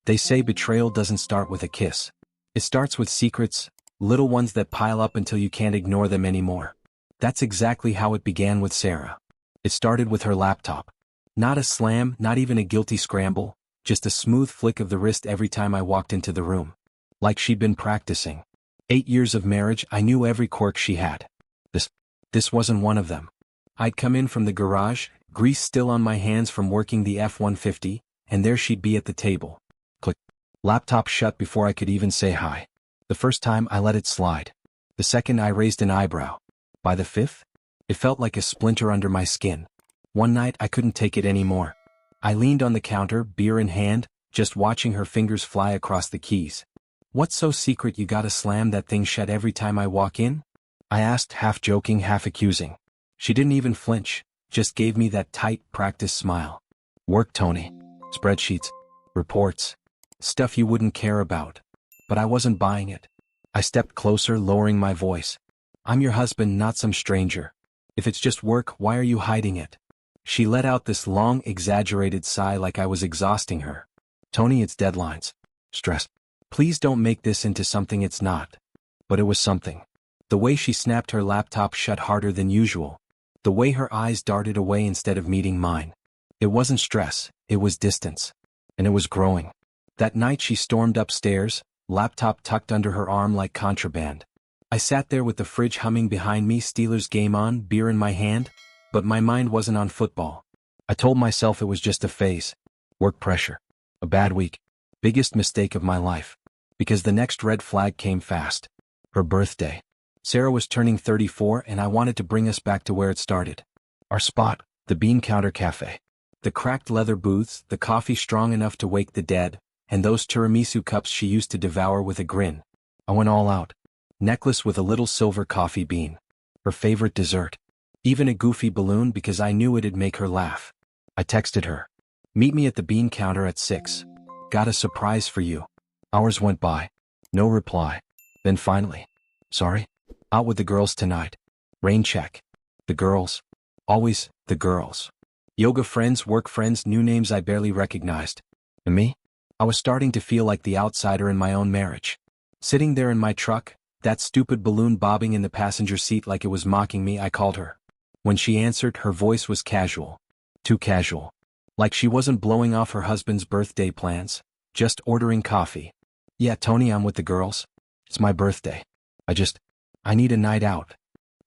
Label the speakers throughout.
Speaker 1: They say betrayal doesn't start with a kiss. It starts with secrets, little ones that pile up until you can't ignore them anymore. That's exactly how it began with Sarah. It started with her laptop. Not a slam, not even a guilty scramble, just a smooth flick of the wrist every time I walked into the room. Like she'd been practicing. 8 years of marriage, I knew every quirk she had. This wasn't one of them. I'd come in from the garage, grease still on my hands from working the F-150, and there she'd be at the table. Click. Laptop shut before I could even say hi. The first time I let it slide. The second I raised an eyebrow. By the fifth, it felt like a splinter under my skin. One night I couldn't take it anymore. I leaned on the counter, beer in hand, just watching her fingers fly across the keys. "What's so secret you gotta slam that thing shut every time I walk in?" I asked, half joking, half accusing. She didn't even flinch, just gave me that tight, practiced smile. "Work, Tony. Spreadsheets. Reports. Stuff you wouldn't care about." But I wasn't buying it. I stepped closer, lowering my voice. "I'm your husband, not some stranger. If it's just work, why are you hiding it?" She let out this long, exaggerated sigh like I was exhausting her. "Tony, it's deadlines. Stress. Please don't make this into something it's not." But it was something. The way she snapped her laptop shut harder than usual. The way her eyes darted away instead of meeting mine. It wasn't stress, it was distance. And it was growing. That night she stormed upstairs, laptop tucked under her arm like contraband. I sat there with the fridge humming behind me, Steelers game on, beer in my hand, but my mind wasn't on football. I told myself it was just a phase. Work pressure. A bad week. Biggest mistake of my life. Because the next red flag came fast. Her birthday. Sarah was turning 34 and I wanted to bring us back to where it started. Our spot, the Bean Counter Cafe. The cracked leather booths, the coffee strong enough to wake the dead, and those tiramisu cups she used to devour with a grin. I went all out. Necklace with a little silver coffee bean. Her favorite dessert. Even a goofy balloon because I knew it'd make her laugh. I texted her. "Meet me at the Bean Counter at 6. Got a surprise for you." Hours went by. No reply. Then finally. "Sorry. Out with the girls tonight." Rain check. The girls. Always the girls. Yoga friends, work friends, new names I barely recognized. And me? I was starting to feel like the outsider in my own marriage. Sitting there in my truck, that stupid balloon bobbing in the passenger seat like it was mocking me, I called her. When she answered, her voice was casual. Too casual. Like she wasn't blowing off her husband's birthday plans, just ordering coffee. "Yeah, Tony, I'm with the girls. It's my birthday. I need a night out."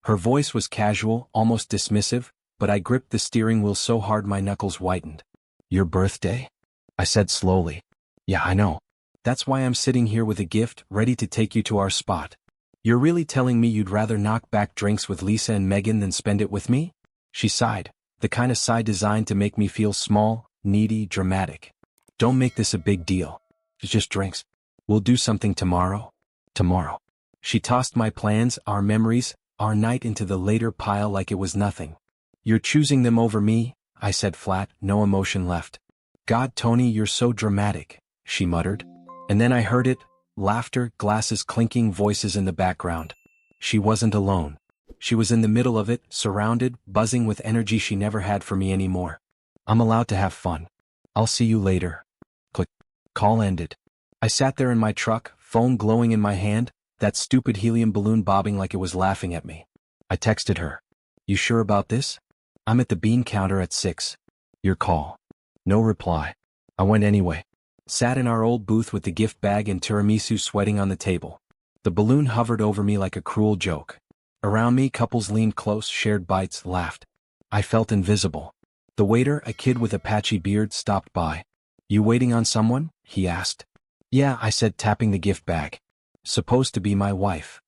Speaker 1: Her voice was casual, almost dismissive, but I gripped the steering wheel so hard my knuckles whitened. "Your birthday?" I said slowly. "Yeah, I know. That's why I'm sitting here with a gift, ready to take you to our spot." "You're really telling me you'd rather knock back drinks with Lisa and Megan than spend it with me?" She sighed, the kind of sigh designed to make me feel small, needy, dramatic. "Don't make this a big deal. It's just drinks. We'll do something tomorrow." Tomorrow. She tossed my plans, our memories, our night into the later pile like it was nothing. "You're choosing them over me," I said flat, no emotion left. "God, Tony, you're so dramatic," she muttered. And then I heard it, laughter, glasses clinking, voices in the background. She wasn't alone. She was in the middle of it, surrounded, buzzing with energy she never had for me anymore. "I'm allowed to have fun. I'll see you later." Click. Call ended. I sat there in my truck, phone glowing in my hand, that stupid helium balloon bobbing like it was laughing at me. I texted her. "You sure about this? I'm at the Bean Counter at 6. Your call." No reply. I went anyway. Sat in our old booth with the gift bag and tiramisu sweating on the table. The balloon hovered over me like a cruel joke. Around me, couples leaned close, shared bites, laughed. I felt invisible. The waiter, a kid with a patchy beard, stopped by. "You waiting on someone?" he asked. "Yeah," I said, tapping the gift bag. "Supposed to be my wife."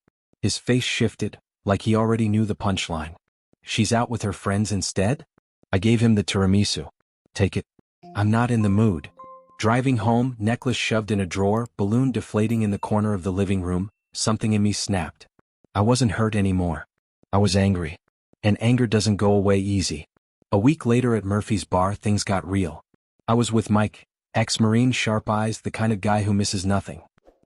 Speaker 1: His face shifted, like he already knew the punchline. "She's out with her friends instead?" I gave him the tiramisu. "Take it." "I'm not in the mood." Driving home, necklace shoved in a drawer, balloon deflating in the corner of the living room, something in me snapped. I wasn't hurt anymore. I was angry. And anger doesn't go away easy. A week later at Murphy's bar, things got real. I was with Mike, ex-Marine, sharp eyes, the kind of guy who misses nothing.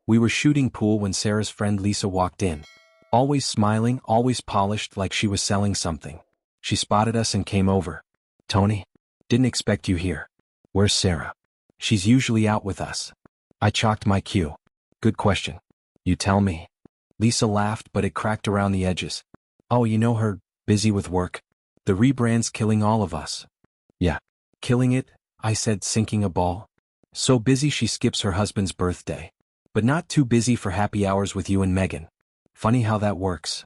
Speaker 1: We were shooting pool when Sarah's friend Lisa walked in. Always smiling, always polished, like she was selling something. She spotted us and came over. "Tony, didn't expect you here. Where's Sarah?" "She's usually out with us." I chalked my cue. Good question. You tell me. Lisa laughed, but it cracked around the edges. Oh, you know her, busy with work. The rebrand's killing all of us. Yeah. Killing it, I said, sinking a ball. So busy she skips her husband's birthday. But not too busy for happy hours with you and Megan. Funny how that works.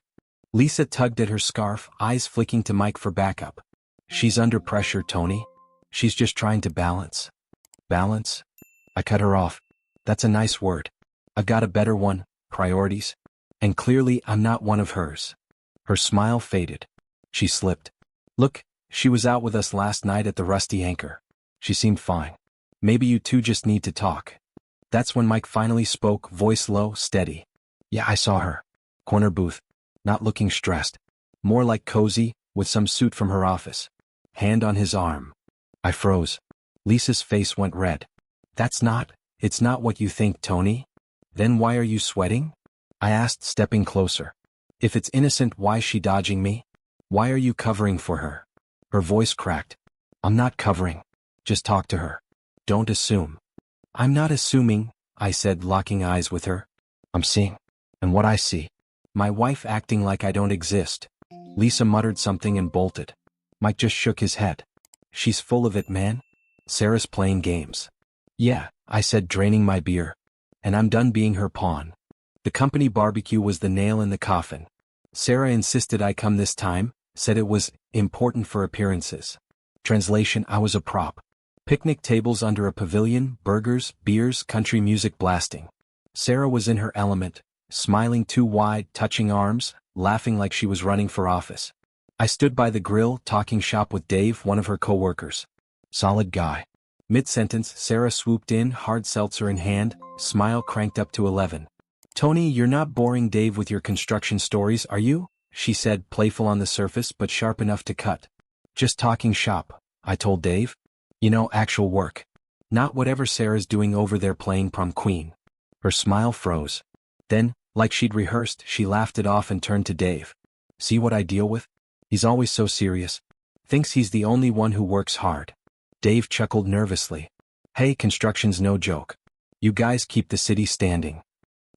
Speaker 1: Lisa tugged at her scarf, eyes flicking to Mike for backup. She's under pressure, Tony. She's just trying to balance. Balance? I cut her off. That's a nice word. I've got a better one, priorities. And clearly I'm not one of hers. Her smile faded. She slipped. Look, she was out with us last night at the Rusty Anchor. She seemed fine. Maybe you two just need to talk. That's when Mike finally spoke, voice low, steady. Yeah, I saw her. Corner booth. Not looking stressed. More like cozy, with some suit from her office. Hand on his arm. I froze. Lisa's face went red. It's not what you think, Tony. Then why are you sweating? I asked, stepping closer. If it's innocent, why's she dodging me? Why are you covering for her? Her voice cracked. I'm not covering. Just talk to her. Don't assume. I'm not assuming, I said, locking eyes with her. I'm seeing. And what I see. My wife acting like I don't exist. Lisa muttered something and bolted. Mike just shook his head. She's full of it, man. Sarah's playing games. Yeah, I said, draining my beer. And I'm done being her pawn. The company barbecue was the nail in the coffin. Sarah insisted I come this time, said it was important for appearances. Translation: I was a prop. Picnic tables under a pavilion, burgers, beers, country music blasting. Sarah was in her element, smiling too wide, touching arms, laughing like she was running for office. I stood by the grill, talking shop with Dave, one of her co-workers. Solid guy. Mid-sentence, Sarah swooped in, hard seltzer in hand, smile cranked up to 11. Tony, you're not boring Dave with your construction stories, are you? She said, playful on the surface but sharp enough to cut. Just talking shop, I told Dave. You know, actual work. Not whatever Sarah's doing over there playing prom queen. Her smile froze. Then, like she'd rehearsed, she laughed it off and turned to Dave. See what I deal with? He's always so serious. Thinks he's the only one who works hard. Dave chuckled nervously. Hey, construction's no joke. You guys keep the city standing.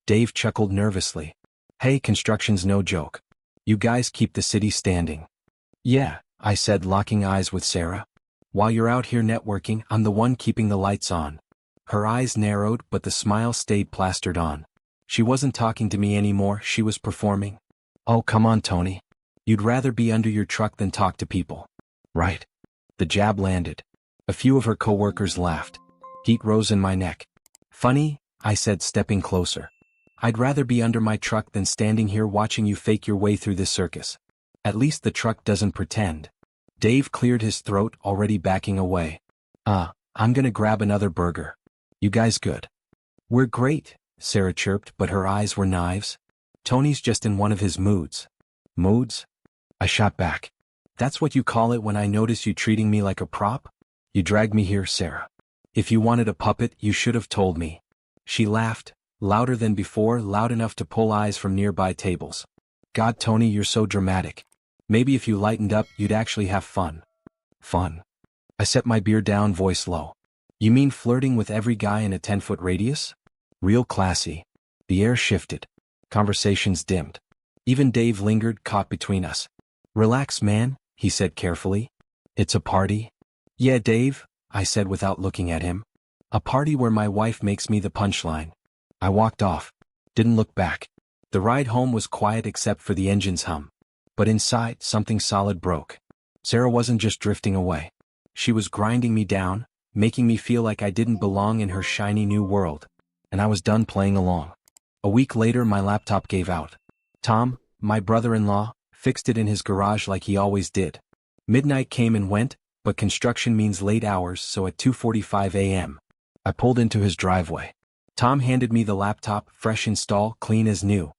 Speaker 1: Dave chuckled nervously. Hey, construction's no joke. You guys keep the city standing. Yeah, I said, locking eyes with Sarah. While you're out here networking, I'm the one keeping the lights on. Her eyes narrowed, but the smile stayed plastered on. She wasn't talking to me anymore, she was performing. Oh, come on, Tony. You'd rather be under your truck than talk to people. Right. The jab landed. A few of her co-workers laughed. Heat rose in my neck. Funny, I said, stepping closer. I'd rather be under my truck than standing here watching you fake your way through this circus. At least the truck doesn't pretend. Dave cleared his throat, already backing away. I'm gonna grab another burger. You guys good? We're great, Sarah chirped, but her eyes were knives. Tony's just in one of his moods. Moods? I shot back. That's what you call it when I notice you treating me like a prop? You dragged me here, Sarah. If you wanted a puppet, you should have told me. She laughed, louder than before, loud enough to pull eyes from nearby tables. God, Tony, you're so dramatic. Maybe if you lightened up, you'd actually have fun. Fun. I set my beer down, voice low. You mean flirting with every guy in a 10-foot radius? Real classy. The air shifted. Conversations dimmed. Even Dave lingered, caught between us. Relax, man, he said carefully. It's a party? Yeah, Dave, I said without looking at him. A party where my wife makes me the punchline. I walked off. Didn't look back. The ride home was quiet except for the engine's hum. But inside, something solid broke. Sarah wasn't just drifting away. She was grinding me down, making me feel like I didn't belong in her shiny new world. And I was done playing along. A week later, my laptop gave out. Tom, my brother-in-law, fixed it in his garage like he always did. Midnight came and went, but construction means late hours, so at 2:45 a.m., I pulled into his driveway. Tom handed me the laptop, fresh install, clean as new.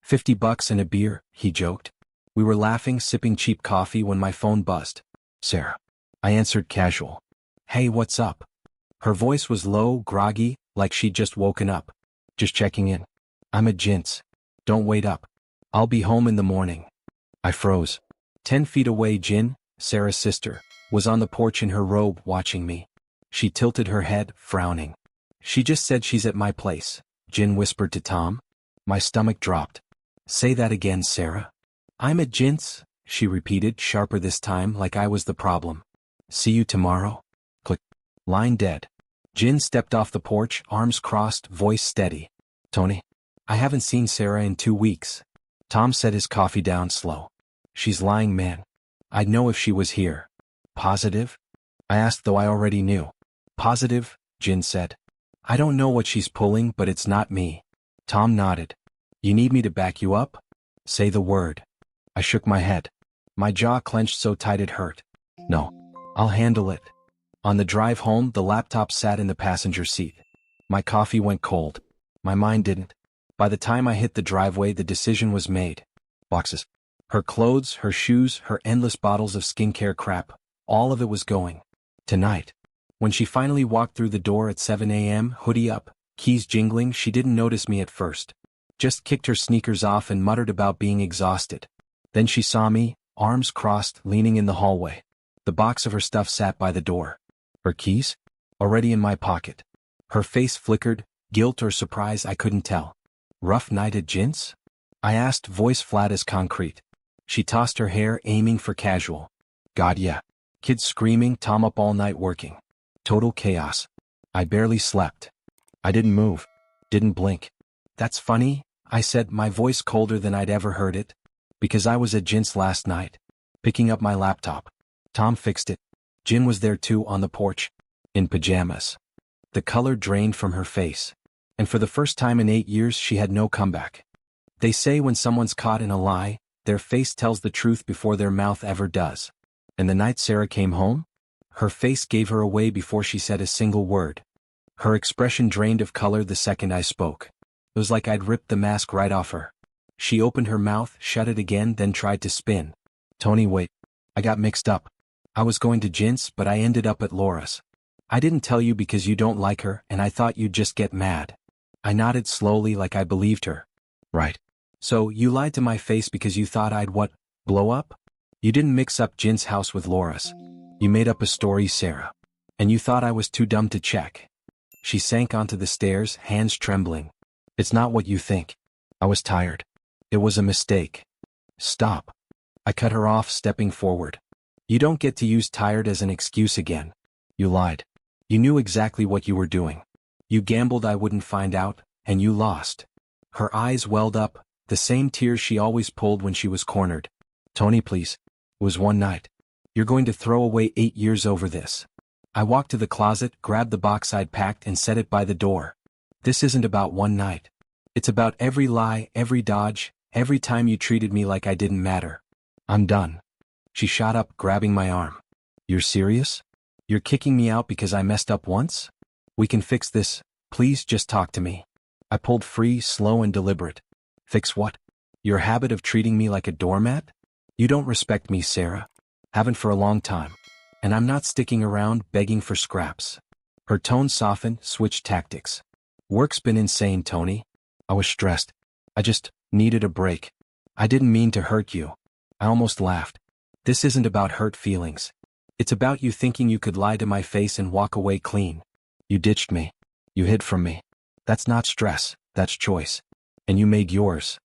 Speaker 1: $50 and a beer, he joked. We were laughing, sipping cheap coffee when my phone buzzed. Sarah. I answered casual. Hey, what's up? Her voice was low, groggy, like she'd just woken up. Just checking in. I'm at Jint's. Don't wait up. I'll be home in the morning. I froze. 10 feet away, Jin, Sarah's sister, was on the porch in her robe watching me. She tilted her head, frowning. She just said she's at my place, Jin whispered to Tom. My stomach dropped. Say that again, Sarah. I'm at Jin's, she repeated, sharper this time, like I was the problem. See you tomorrow? Click. Line dead. Jin stepped off the porch, arms crossed, voice steady. Tony? I haven't seen Sarah in 2 weeks. Tom set his coffee down slow. She's lying, man. I'd know if she was here. Positive? I asked, though I already knew. Positive, Jin said. I don't know what she's pulling, but it's not me. Tom nodded. You need me to back you up? Say the word. I shook my head. My jaw clenched so tight it hurt. No. I'll handle it. On the drive home, the laptop sat in the passenger seat. My coffee went cold. My mind didn't. By the time I hit the driveway, the decision was made. Boxes. Her clothes, her shoes, her endless bottles of skincare crap. All of it was going. Tonight. When she finally walked through the door at 7 a.m., hoodie up, keys jingling, she didn't notice me at first. Just kicked her sneakers off and muttered about being exhausted. Then she saw me, arms crossed, leaning in the hallway. The box of her stuff sat by the door. Her keys? Already in my pocket. Her face flickered, guilt or surprise I couldn't tell. Rough night at Jin's? I asked, voice flat as concrete. She tossed her hair, aiming for casual. God, yeah. Kids screaming, Tom up all night working. Total chaos. I barely slept. I didn't move. Didn't blink. That's funny, I said, my voice colder than I'd ever heard it. Because I was at Jin's last night. Picking up my laptop. Tom fixed it. Jin was there too, on the porch. In pajamas. The color drained from her face. And for the first time in 8 years she had no comeback. They say when someone's caught in a lie, their face tells the truth before their mouth ever does. And the night Sarah came home? Her face gave her away before she said a single word. Her expression drained of color the second I spoke. It was like I'd ripped the mask right off her. She opened her mouth, shut it again, then tried to spin. Tony, wait. I got mixed up. I was going to Jin's, but I ended up at Laura's. I didn't tell you because you don't like her, and I thought you'd just get mad. I nodded slowly like I believed her. Right. So, you lied to my face because you thought I'd what? Blow up? You didn't mix up Jin's house with Laura's. You made up a story, Sarah. And you thought I was too dumb to check. She sank onto the stairs, hands trembling. It's not what you think. I was tired. It was a mistake. Stop. I cut her off, stepping forward. You don't get to use tired as an excuse again. You lied. You knew exactly what you were doing. You gambled I wouldn't find out, and you lost. Her eyes welled up, the same tears she always pulled when she was cornered. Tony, please. It was one night. You're going to throw away 8 years over this. I walked to the closet, grabbed the box I'd packed and set it by the door. This isn't about one night. It's about every lie, every dodge, every time you treated me like I didn't matter. I'm done. She shot up, grabbing my arm. You're serious? You're kicking me out because I messed up once? We can fix this. Please just talk to me. I pulled free, slow and deliberate. Fix what? Your habit of treating me like a doormat? You don't respect me, Sarah. Haven't for a long time. And I'm not sticking around begging for scraps. Her tone softened, switched tactics. Work's been insane, Tony. I was stressed. I just needed a break. I didn't mean to hurt you. I almost laughed. This isn't about hurt feelings. It's about you thinking you could lie to my face and walk away clean. You ditched me. You hid from me. That's not stress, that's choice. And you made yours.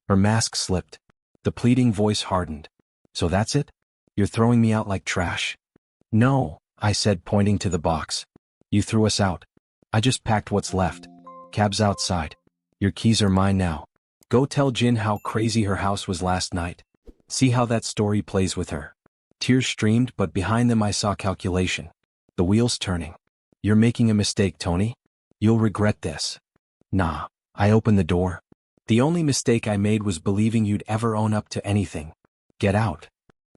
Speaker 1: Her mask slipped. The pleading voice hardened. So that's it? You're throwing me out like trash. No, I said, pointing to the box. You threw us out. I just packed what's left. Cab's outside. Your keys are mine now. Go tell Jin how crazy her house was last night. See how that story plays with her. Tears streamed, but behind them I saw calculation. The wheels turning. You're making a mistake, Tony. You'll regret this. Nah. I opened the door. The only mistake I made was believing you'd ever own up to anything. Get out.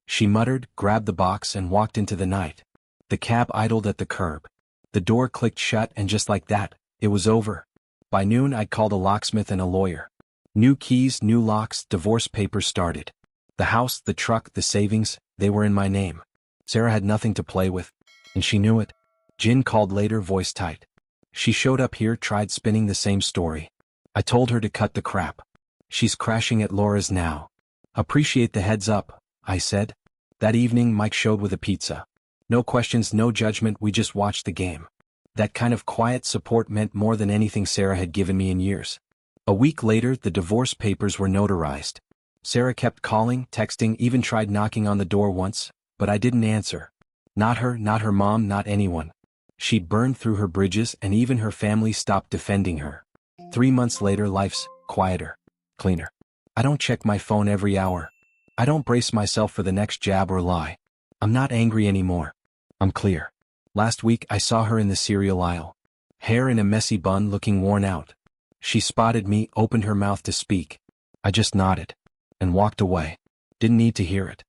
Speaker 1: She muttered, grabbed the box and walked into the night. The cab idled at the curb. The door clicked shut and just like that, it was over. By noon I'd called a locksmith and a lawyer. New keys, new locks, divorce papers started. The house, the truck, the savings, they were in my name. Sarah had nothing to play with, and she knew it. Jin called later, voice tight. She showed up here, tried spinning the same story. I told her to cut the crap. She's crashing at Laura's now. Appreciate the heads up, I said. That evening Mike showed with a pizza. No questions, no judgment, we just watched the game. That kind of quiet support meant more than anything Sarah had given me in years. A week later, the divorce papers were notarized. Sarah kept calling, texting, even tried knocking on the door once, but I didn't answer. Not her mom, not anyone. She'd burned through her bridges and even her family stopped defending her. 3 months later, life's quieter, cleaner. I don't check my phone every hour. I don't brace myself for the next jab or lie. I'm not angry anymore. I'm clear. Last week I saw her in the cereal aisle. Hair in a messy bun, looking worn out. She spotted me, opened her mouth to speak. I just nodded and walked away. Didn't need to hear it.